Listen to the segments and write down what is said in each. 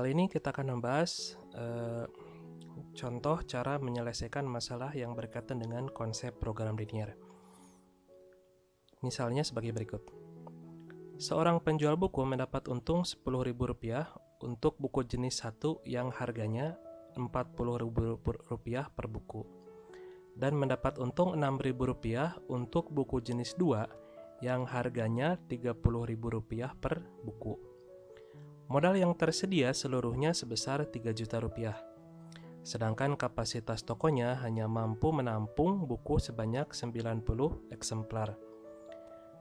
Kali ini kita akan membahas contoh cara menyelesaikan masalah yang berkaitan dengan konsep program linear. Misalnya sebagai berikut. Seorang penjual buku mendapat untung Rp10.000 untuk buku jenis 1 yang harganya Rp40.000 per buku, dan mendapat untung Rp6.000 untuk buku jenis 2 yang harganya Rp30.000 per buku. Modal yang tersedia seluruhnya sebesar Rp3 juta, sedangkan kapasitas tokonya hanya mampu menampung buku sebanyak 90 eksemplar.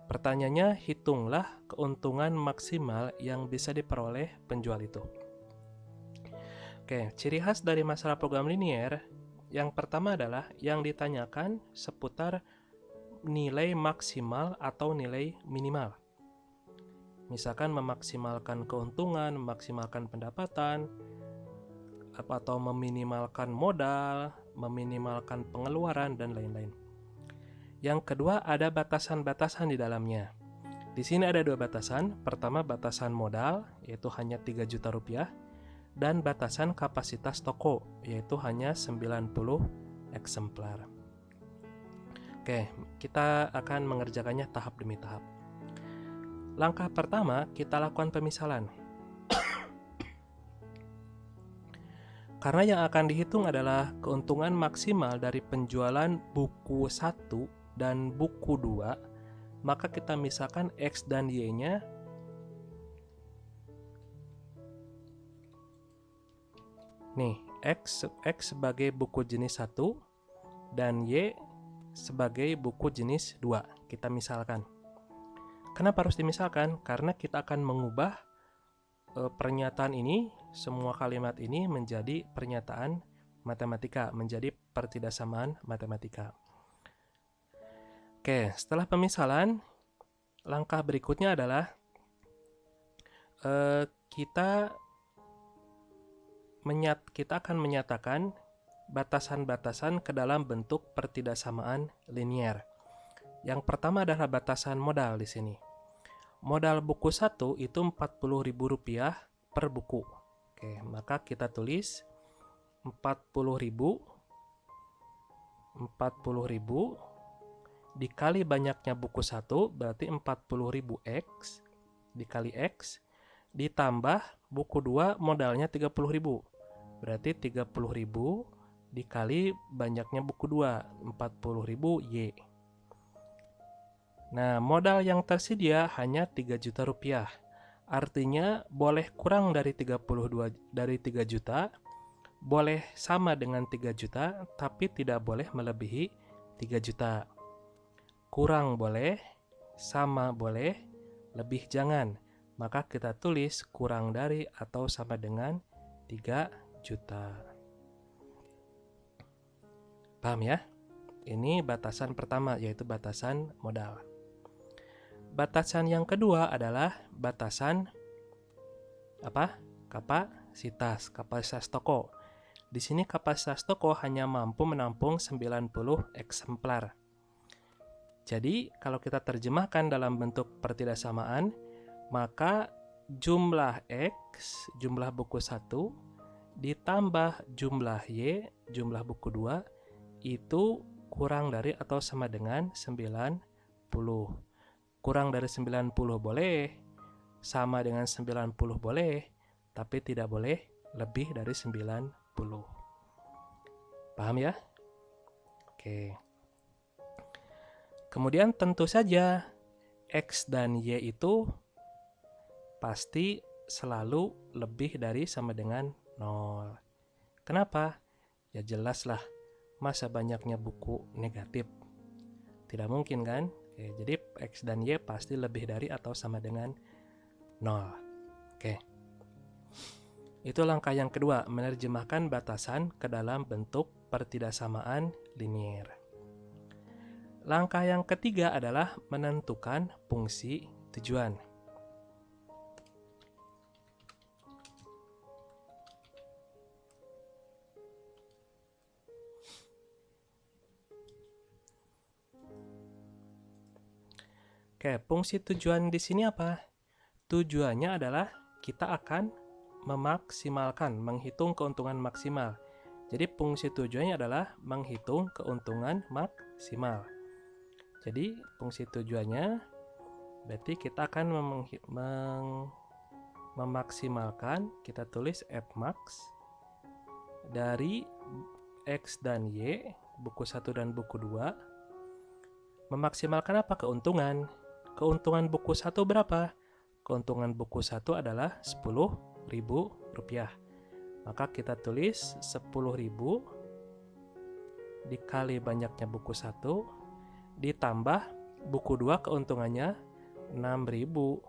Pertanyaannya, hitunglah keuntungan maksimal yang bisa diperoleh penjual itu. Oke, ciri khas dari masalah program linear yang pertama adalah yang ditanyakan seputar nilai maksimal atau nilai minimal. Misalkan memaksimalkan keuntungan, memaksimalkan pendapatan, atau meminimalkan modal, meminimalkan pengeluaran, dan lain-lain. Yang kedua, ada batasan-batasan di dalamnya. Di sini ada dua batasan. Pertama, batasan modal, yaitu hanya Rp3 juta, dan batasan kapasitas toko, yaitu hanya 90 eksemplar. Oke, kita akan mengerjakannya tahap demi tahap. Langkah pertama, kita lakukan pemisalan. Karena yang akan dihitung adalah keuntungan maksimal dari penjualan buku 1 dan buku 2, maka kita misalkan X dan Y-nya. Nih, X sebagai buku jenis 1 dan Y sebagai buku jenis 2. Kita misalkan. Kenapa harus dimisalkan? Karena kita akan mengubah pernyataan ini, semua kalimat ini menjadi pernyataan matematika, menjadi pertidaksamaan matematika. Oke, setelah pemisalan, langkah berikutnya adalah kita akan menyatakan batasan-batasan ke dalam bentuk pertidaksamaan linear. Yang pertama adalah batasan modal di sini. Modal buku 1 itu Rp40.000 per buku. Oke, maka kita tulis 40.000 dikali banyaknya buku 1 berarti 40.000 X dikali X ditambah buku 2 modalnya 30.000. Berarti 30.000 dikali banyaknya buku 2, 40.000 Y. Nah, modal yang tersedia hanya Rp3 juta. Artinya boleh kurang dari 3 juta, boleh sama dengan 3 juta, tapi tidak boleh melebihi 3 juta. Kurang boleh, sama boleh, lebih jangan. Maka kita tulis kurang dari atau sama dengan 3 juta. Paham ya? Ini batasan pertama, yaitu batasan modal. Batasan yang kedua adalah batasan kapasitas toko. Di sini kapasitas toko hanya mampu menampung 90 eksemplar. Jadi, kalau kita terjemahkan dalam bentuk pertidaksamaan, maka jumlah X, jumlah buku 1, ditambah jumlah Y, jumlah buku 2, itu kurang dari atau sama dengan 90. Kurang dari 90 boleh, sama dengan 90 boleh, tapi tidak boleh lebih dari 90. Paham ya? Oke. Kemudian tentu saja X dan Y itu pasti selalu lebih dari sama dengan 0. Kenapa? Ya jelaslah, masa banyaknya buku negatif? Tidak mungkin kan? Oke, jadi X dan Y pasti lebih dari atau sama dengan 0. Oke. Itu langkah yang kedua, menerjemahkan batasan ke dalam bentuk pertidaksamaan linear. Langkah yang ketiga adalah menentukan fungsi tujuan. Oke, fungsi tujuan di sini apa? Tujuannya adalah kita akan memaksimalkan, menghitung keuntungan maksimal. Jadi fungsi tujuannya adalah menghitung keuntungan maksimal. Jadi fungsi tujuannya berarti kita akan memaksimalkan, kita tulis fmax dari X dan Y, buku 1 dan buku 2. Memaksimalkan apa? Keuntungan. Keuntungan buku 1 berapa? Keuntungan buku 1 adalah Rp10.000. Maka kita tulis 10.000 dikali banyaknya buku 1 ditambah buku 2 keuntungannya Rp6.000.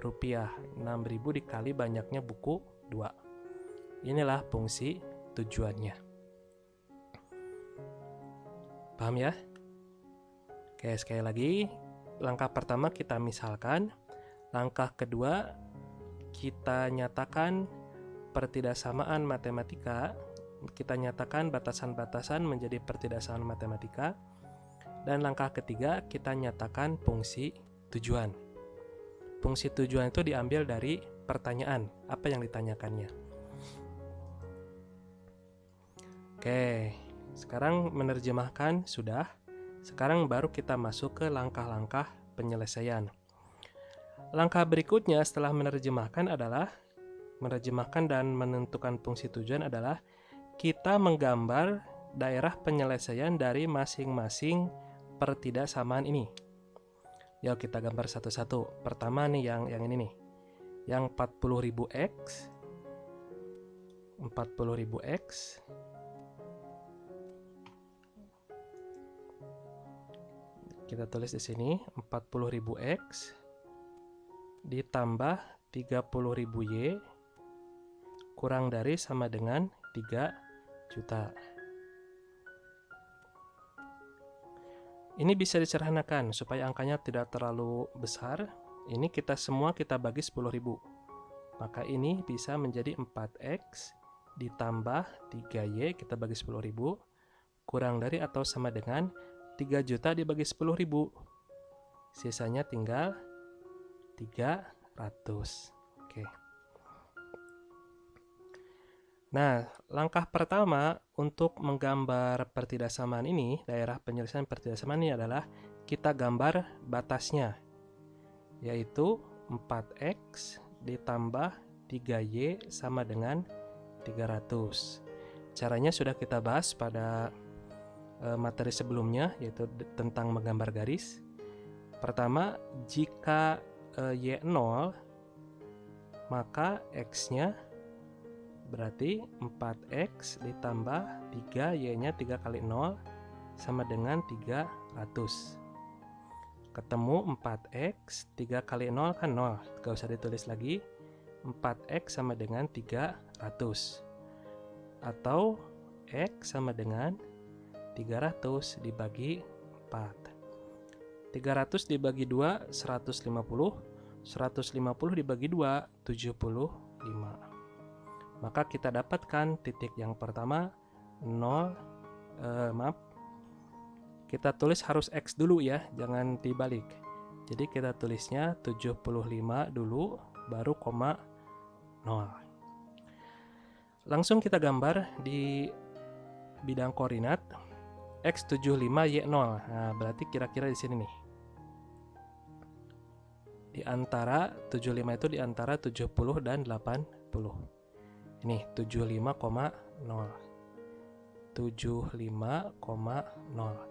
6.000 dikali banyaknya buku 2. Inilah fungsi tujuannya. Paham ya? Oke, sekali lagi. Langkah pertama kita misalkan. Langkah kedua kita nyatakan pertidaksamaan matematika. Kita nyatakan batasan-batasan menjadi pertidaksamaan matematika. Dan langkah ketiga kita nyatakan fungsi tujuan. Fungsi tujuan itu diambil dari pertanyaan, apa yang ditanyakannya. Oke, sekarang menerjemahkan sudah. Sekarang baru kita masuk ke langkah-langkah penyelesaian. Langkah berikutnya setelah menerjemahkan adalah menerjemahkan dan menentukan fungsi tujuan adalah kita menggambar daerah penyelesaian dari masing-masing pertidaksamaan ini. Yuk kita gambar satu-satu. Pertama nih yang ini nih. Yang 40.000x. 40.000x. Kita tulis di sini 40.000x ditambah 30.000y kurang dari sama dengan 3 juta. Ini bisa disederhanakan supaya angkanya tidak terlalu besar. Ini semua kita bagi 10.000. Maka ini bisa menjadi 4x ditambah 3y kita bagi 10.000 kurang dari atau sama dengan 3 juta dibagi 10.000. Sisanya tinggal 300. Oke. Nah, langkah pertama untuk menggambar pertidaksamaan ini, daerah penyelesaian pertidaksamaan ini adalah kita gambar batasnya, yaitu 4x ditambah 3y sama dengan 300. Caranya sudah kita bahas pada materi sebelumnya, yaitu tentang menggambar garis. Pertama, jika y 0, maka x-nya berarti 4x ditambah 3, y-nya 3 kali 0 sama dengan 300. Ketemu 4x, 3 kali 0 kan 0, gak usah ditulis lagi. 4x sama dengan 300. Atau x sama dengan 300 dibagi 4. 300 dibagi 2, 150. 150 dibagi 2, 75. Maka kita dapatkan titik yang pertama 0, kita tulis harus X dulu ya, jangan dibalik. Jadi kita tulisnya 75 dulu, baru koma 0. Langsung kita gambar di bidang koordinat X75 Y0. Nah, berarti kira-kira di sini nih. Di antara 75 itu di antara 70 dan 80. Ini 75,0. 75,0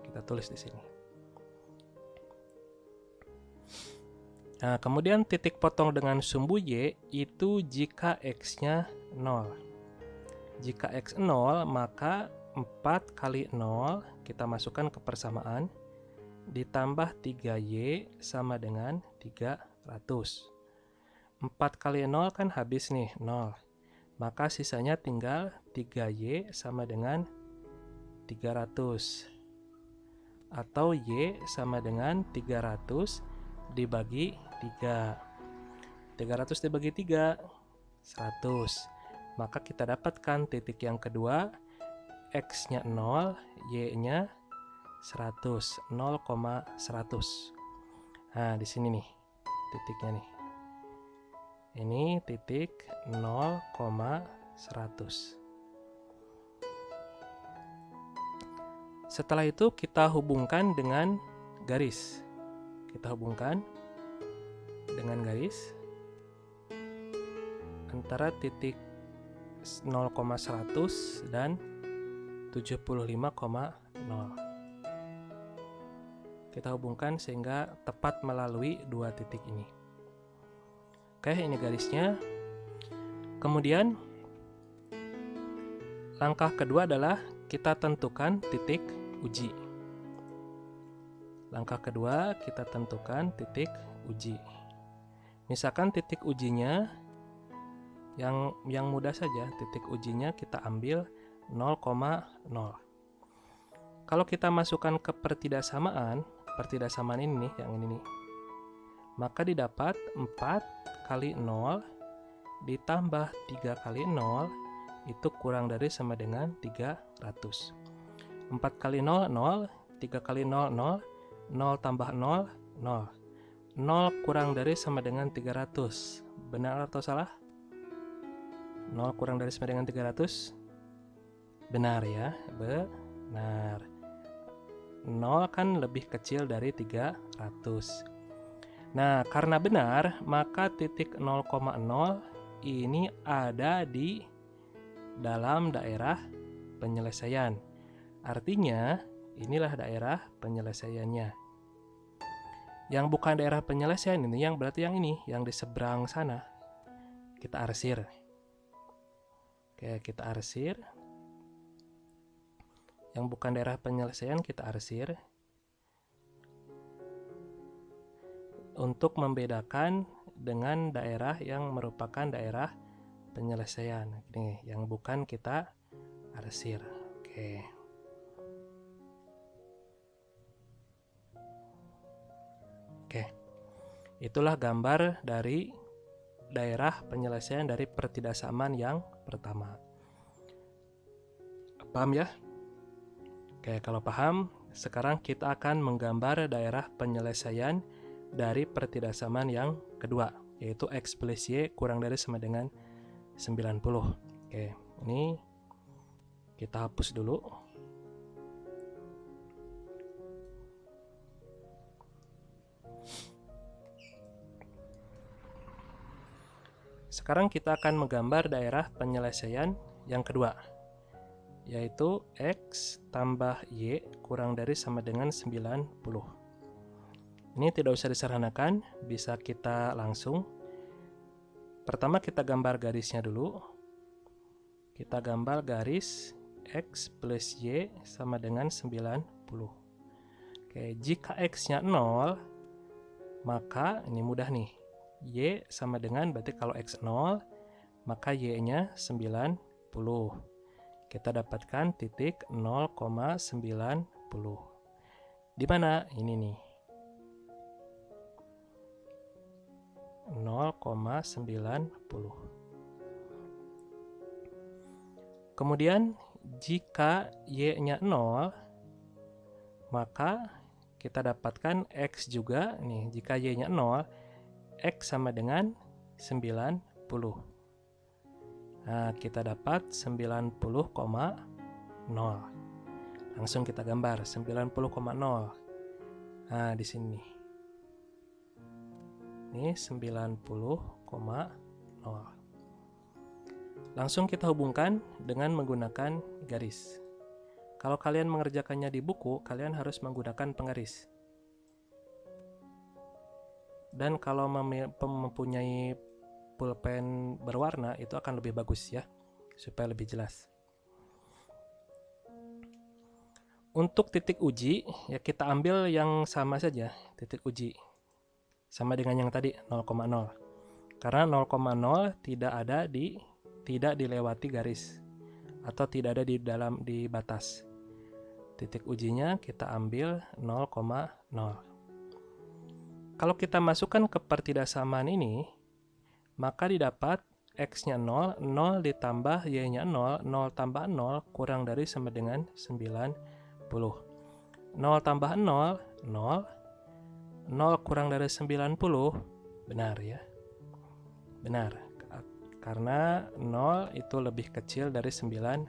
kita tulis di sini. Nah, kemudian titik potong dengan sumbu Y itu jika X-nya 0. Jika X 0, maka 4 kali 0 kita masukkan ke persamaan ditambah 3Y sama dengan 300. 4 kali 0 kan habis nih 0. Maka sisanya tinggal 3Y sama dengan 300. Atau Y sama dengan 300 dibagi 3. 300 dibagi 3, 100. Maka kita dapatkan titik yang kedua, X-nya 0, Y-nya 100, 0,100. Nah, di sini nih titiknya nih. Ini titik 0,100. Setelah itu kita hubungkan dengan garis. Kita hubungkan dengan garis antara titik 0,100 dan 75,0. Kita hubungkan sehingga tepat melalui dua titik ini. Oke, ini garisnya. Kemudian langkah kedua adalah kita tentukan titik uji. Langkah kedua kita tentukan titik uji. Misalkan titik ujinya yang mudah saja, titik ujinya kita ambil 0,0. Kalau kita masukkan ke pertidaksamaan ini nih, yang ini nih, maka didapat 4 kali 0 ditambah 3 kali 0 itu kurang dari sama dengan 300. 4 kali 0, 0, 3 kali 0, 0, 0 tambah 0, 0. 0 kurang dari sama dengan 300. Benar atau salah? 0 kurang dari sama dengan 300? Benar ya, benar. 0 kan lebih kecil dari 300. Nah, karena benar, maka titik 0,0 ini ada di dalam daerah penyelesaian. Artinya, inilah daerah penyelesaiannya. Yang bukan daerah penyelesaian ini, yang berarti yang ini, yang di seberang sana. Kita arsir. Oke, kita arsir. Yang bukan daerah penyelesaian kita arsir. Untuk membedakan dengan daerah yang merupakan daerah penyelesaian. Ini yang bukan kita arsir. Oke. Oke. Itulah gambar dari daerah penyelesaian dari pertidaksamaan yang pertama. Paham ya? Oke, kalau paham, sekarang kita akan menggambar daerah penyelesaian dari pertidaksamaan yang kedua, yaitu X plus Y kurang dari sama dengan 90. Oke, ini kita hapus dulu. Sekarang kita akan menggambar daerah penyelesaian yang kedua, yaitu X tambah Y kurang dari sama dengan 90. Ini tidak usah disederhanakan, bisa kita langsung. Pertama kita gambar garisnya dulu. Kita gambar garis X plus Y sama dengan 90. Oke, jika X-nya 0, maka ini mudah nih. Y sama dengan, berarti kalau X 0, maka Y-nya 90. Kita dapatkan titik 0,90. Di mana? Ini nih. 0,90. Kemudian jika Y-nya 0, maka kita dapatkan X juga nih. Jika Y-nya 0, X sama dengan 90. Nah, kita dapat 90,0. Langsung kita gambar 90,0. Nah, di sini. Ini 90,0. Langsung kita hubungkan dengan menggunakan garis. Kalau kalian mengerjakannya di buku, kalian harus menggunakan penggaris. Dan kalau mempunyai pulpen berwarna, itu akan lebih bagus ya, supaya lebih jelas. Untuk titik uji, ya kita ambil yang sama saja, titik uji. Sama dengan yang tadi, 0,0. Karena 0,0 tidak dilewati garis, atau tidak ada di batas. Titik ujinya kita ambil 0,0. Kalau kita masukkan ke pertidaksamaan ini, maka didapat X-nya 0, 0 ditambah Y-nya 0, 0 tambah 0 kurang dari sama dengan 90. 0 tambah 0, 0. 0 kurang dari 90, benar ya. Benar, karena 0 itu lebih kecil dari 90.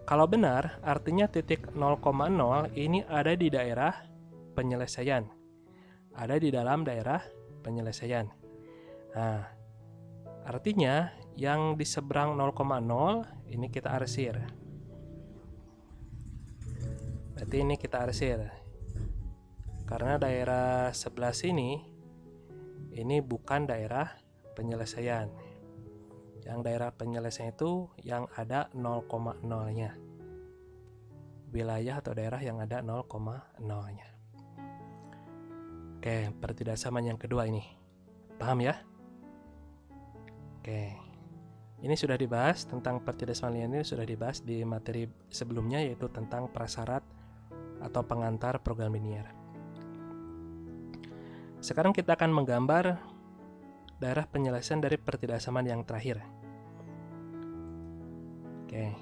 Kalau benar, artinya titik 0,0 ini ada di daerah penyelesaian. Ada di dalam daerah penyelesaian. Nah, artinya yang di seberang 0,0 ini kita arsir. Berarti ini kita arsir. Karena daerah sebelah sini ini bukan daerah penyelesaian. Yang daerah penyelesaian itu yang ada 0,0-nya. Wilayah atau daerah yang ada 0,0-nya. Oke, pertidaksamaan yang kedua ini. Paham ya? Oke. Ini sudah dibahas tentang pertidaksamaan ini, sudah dibahas di materi sebelumnya, yaitu tentang prasyarat atau pengantar program linier. Sekarang kita akan menggambar daerah penyelesaian dari pertidaksamaan yang terakhir. Oke,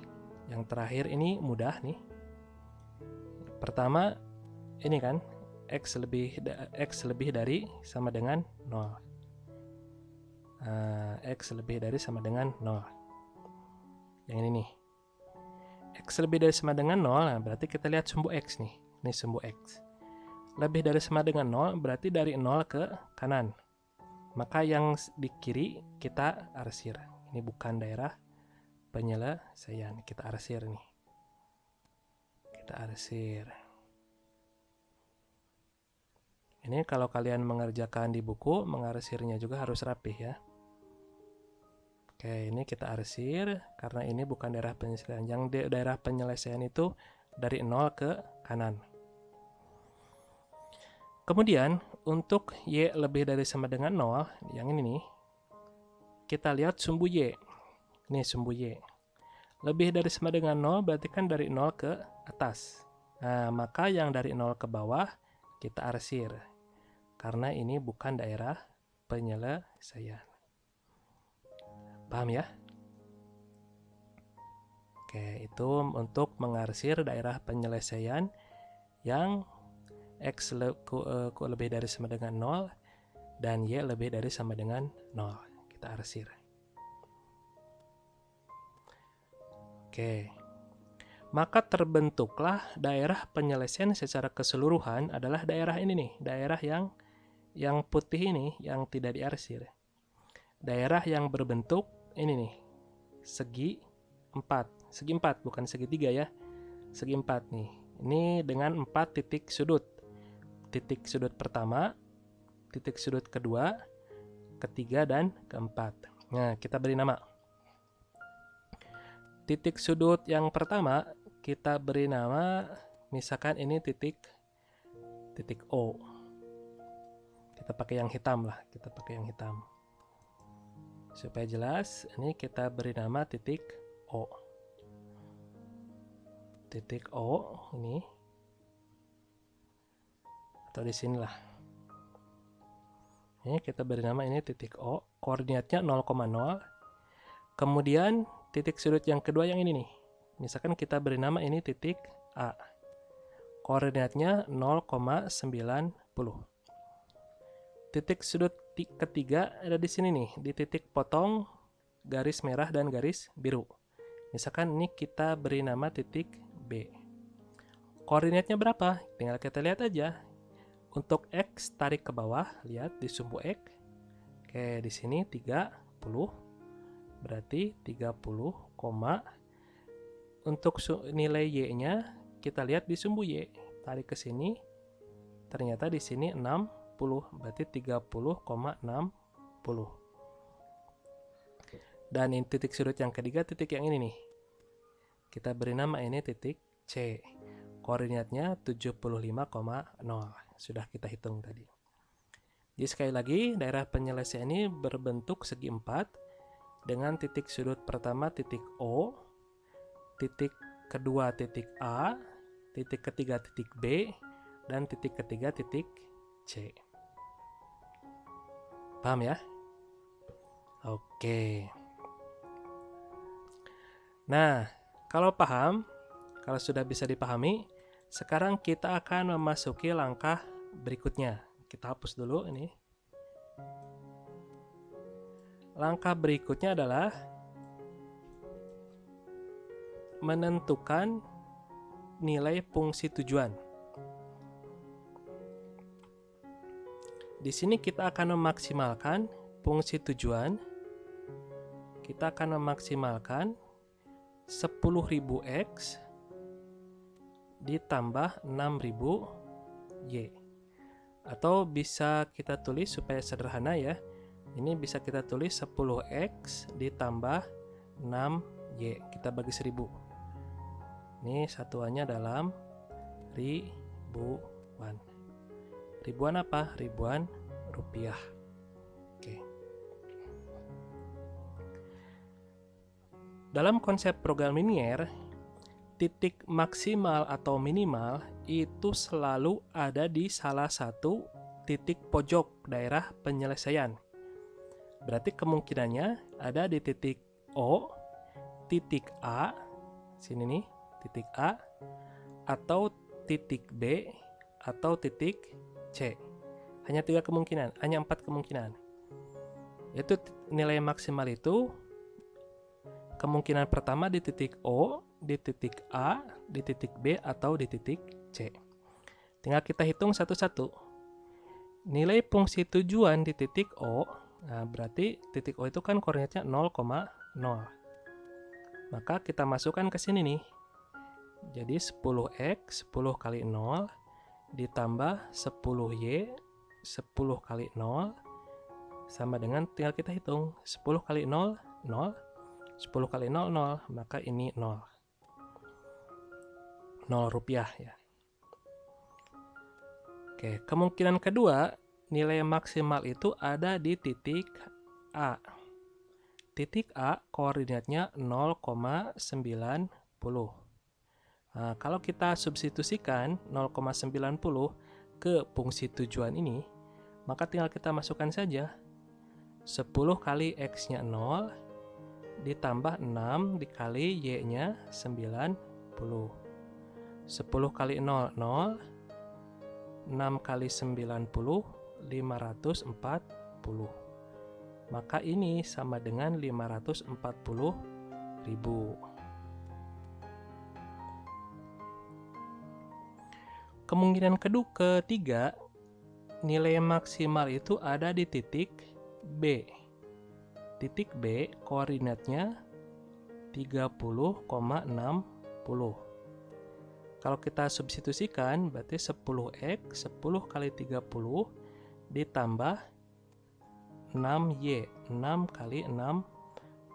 yang terakhir ini mudah nih. Pertama, ini kan X lebih dari sama dengan 0. X lebih dari sama dengan 0. Yang ini nih. X lebih dari sama dengan 0, nah berarti kita lihat sumbu X nih. Ini sumbu X. Lebih dari sama dengan 0 berarti dari 0 ke kanan. Maka yang di kiri kita arsir. Ini bukan daerah penyelesaian. Kita arsir nih. Kita arsir. Ini kalau kalian mengerjakan di buku, mengarsirnya juga harus rapih ya. Oke, ini kita arsir karena ini bukan daerah penyelesaian. Yang daerah penyelesaian itu dari 0 ke kanan. Kemudian untuk Y lebih dari sama dengan 0, yang ini nih, kita lihat sumbu Y. Ini sumbu Y. Lebih dari sama dengan 0 berarti kan dari 0 ke atas. Nah, maka yang dari 0 ke bawah kita arsir. Karena ini bukan daerah penyelesaian. Paham ya? Oke, itu untuk mengarsir daerah penyelesaian yang X lebih dari sama dengan 0 dan Y lebih dari sama dengan 0. Kita arsir. Oke. Maka terbentuklah daerah penyelesaian secara keseluruhan adalah daerah ini nih, daerah yang putih ini yang tidak diarsir. Daerah yang berbentuk ini nih, segi 4. Segi 4, bukan segitiga ya. Segi 4 nih. Ini dengan 4 titik sudut. Titik sudut pertama, titik sudut kedua, ketiga, dan keempat. Nah, kita beri nama. Titik sudut yang pertama, kita beri nama, misalkan ini titik O. Kita pakai yang hitam lah, kita pakai yang hitam. Supaya jelas, ini kita beri nama titik O. Titik O ini. Atau di sinilah. Ini kita beri nama ini titik O. Koordinatnya 0,0. Kemudian titik sudut yang kedua yang ini nih. Misalkan kita beri nama ini titik A. Koordinatnya 0,90. Titik sudut ketiga ada di sini nih, di titik potong garis merah dan garis biru. Misalkan ini kita beri nama titik B. Koordinatnya berapa? Tinggal kita lihat aja. Untuk X tarik ke bawah, lihat di sumbu X. Oke, di sini 30. Berarti 30, untuk nilai Y-nya kita lihat di sumbu Y. Tarik ke sini. Ternyata di sini 60. Berarti 30,60. Dan ini titik sudut yang ketiga, titik yang ini nih. Kita beri nama ini titik C. Koordinatnya 75,0. Sudah kita hitung tadi. Jadi sekali lagi, daerah penyelesaian ini berbentuk segi 4 dengan titik sudut pertama titik O, titik kedua titik A, titik ketiga titik B, dan titik ketiga titik C. Paham ya? Oke. Nah, kalau paham, kalau sudah bisa dipahami, sekarang kita akan memasuki langkah berikutnya. Kita hapus dulu ini. Langkah berikutnya adalah menentukan nilai fungsi tujuan. Di sini kita akan memaksimalkan fungsi tujuan. Kita akan memaksimalkan 10.000x ditambah 6.000 Y. Atau bisa kita tulis supaya sederhana ya. Ini bisa kita tulis 10x ditambah 6Y. Kita bagi 1000. Ini satuannya dalam ribuan. Ribuan apa? Ribuan rupiah. Oke. Dalam konsep program linier, titik maksimal atau minimal itu selalu ada di salah satu titik pojok daerah penyelesaian. Berarti kemungkinannya ada di titik O, titik A, sini nih, titik A, atau titik B, atau titik C. Hanya 3 kemungkinan, hanya 4 kemungkinan. Yaitu nilai maksimal itu kemungkinan pertama di titik O, di titik A, di titik B, atau di titik C. Tinggal kita hitung satu-satu. Nilai fungsi tujuan di titik O, nah berarti titik O itu kan koordinatnya 0,0. Maka kita masukkan ke sini nih. Jadi 10x 10 kali 0 ditambah 10y 10 kali 0 sama dengan, tinggal kita hitung 10 kali 0, 0, 10 kali 0, 0, maka ini 0. 0 rupiah ya. Oke, kemungkinan kedua, nilai maksimal itu ada di titik A. Titik A koordinatnya 0,90. Nah, kalau kita substitusikan 0,90 ke fungsi tujuan ini, maka tinggal kita masukkan saja 10 kali x-nya 0 ditambah 6 dikali y-nya 90. 10 kali 0, 0. 6 kali 90, 540. Maka ini sama dengan 540.000. Kemungkinan ketiga, nilai maksimal itu ada di titik B. Titik B koordinatnya 30,60. Kalau kita substitusikan berarti 10x 10 kali 30 ditambah 6y 6 kali 60.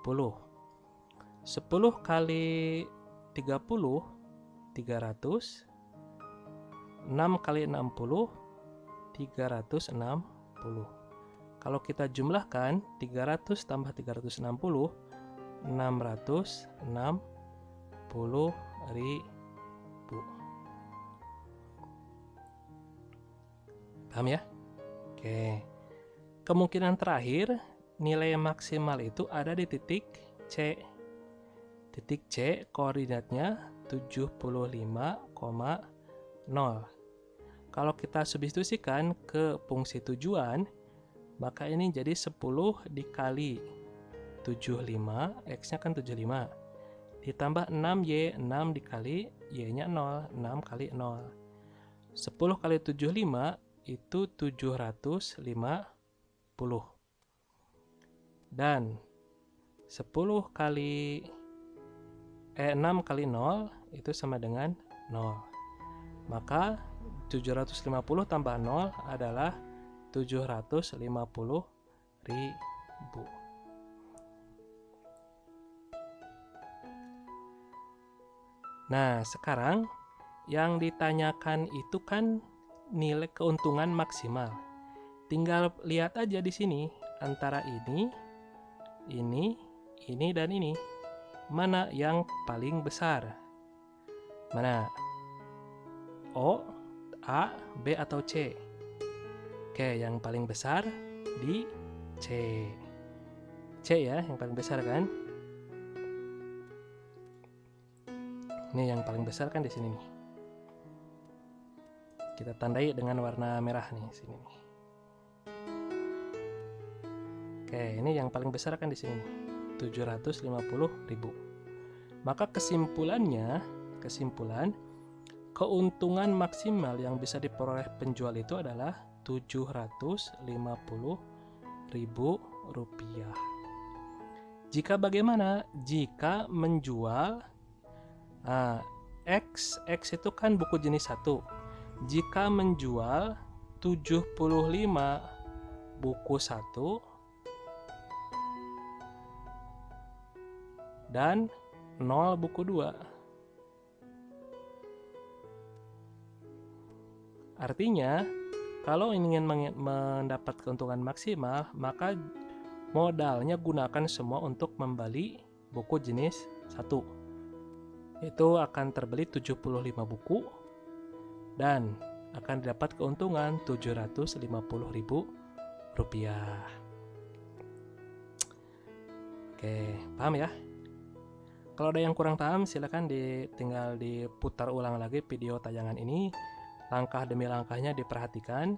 10 kali 30 300. 6 kali 60 360. Kalau kita jumlahkan 300 tambah 360 660.000. Paham ya? Oke. Kemungkinan terakhir, nilai maksimal itu ada di titik C. Titik C koordinatnya 75,0. Kalau kita substitusikan ke fungsi tujuan, maka ini jadi 10 dikali 75, x-nya kan 75. Ditambah 6y, 6 dikali y-nya 0, 6 kali 0. 10 kali 75 itu 750. Dan 10 kali 6 kali 0 itu sama dengan 0. Maka 750 tambah 0 adalah 750.000. Nah, sekarang yang ditanyakan itu kan nilai keuntungan maksimal. Tinggal lihat aja di sini antara ini, dan ini. Mana yang paling besar? Mana? O, A, B, atau C? Oke, yang paling besar di C. C ya, yang paling besar kan? Ini yang paling besar kan di sini nih. Kita tandai dengan warna merah nih sini nih. Oke, ini yang paling besar kan di sini, 750.000. Maka kesimpulan keuntungan maksimal yang bisa diperoleh penjual itu adalah 750.000 rupiah. Jika bagaimana? Jika menjual X itu kan buku jenis 1. Jika menjual 75 buku 1 dan 0 buku 2. Artinya, kalau ingin mendapat keuntungan maksimal, maka modalnya gunakan semua untuk membeli buku jenis 1. Itu akan terbeli 75 buku dan akan didapat keuntungan 750.000 rupiah. Oke, paham ya? Kalau ada yang kurang paham, silakan tinggal diputar ulang lagi video tayangan ini. Langkah demi langkahnya diperhatikan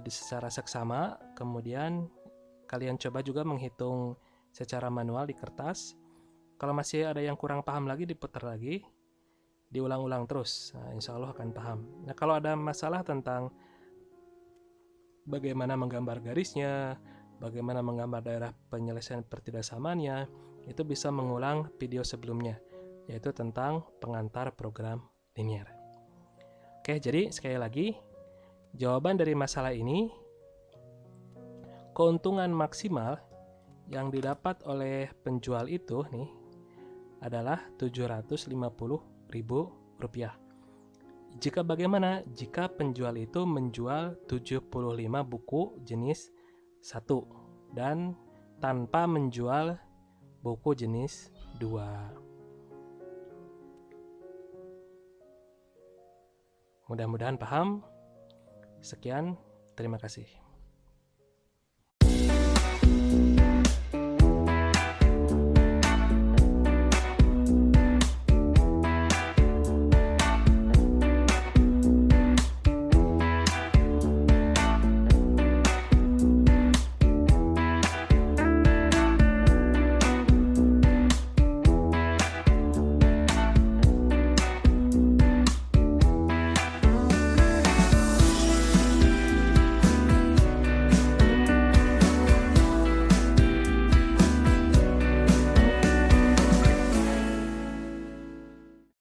secara seksama. Kemudian kalian coba juga menghitung secara manual di kertas. Kalau masih ada yang kurang paham lagi, diputar lagi, diulang-ulang terus. Nah, insya Allah akan paham. Nah, kalau ada masalah tentang bagaimana menggambar garisnya, bagaimana menggambar daerah penyelesaian pertidaksamannya, itu bisa mengulang video sebelumnya, yaitu tentang pengantar program linier. Oke, jadi sekali lagi, jawaban dari masalah ini, keuntungan maksimal yang didapat oleh penjual itu nih adalah 750.000 rupiah. Jika bagaimana? Jika penjual itu menjual 75 buku jenis 1 dan tanpa menjual buku jenis 2. Mudah-mudahan paham. Sekian, terima kasih.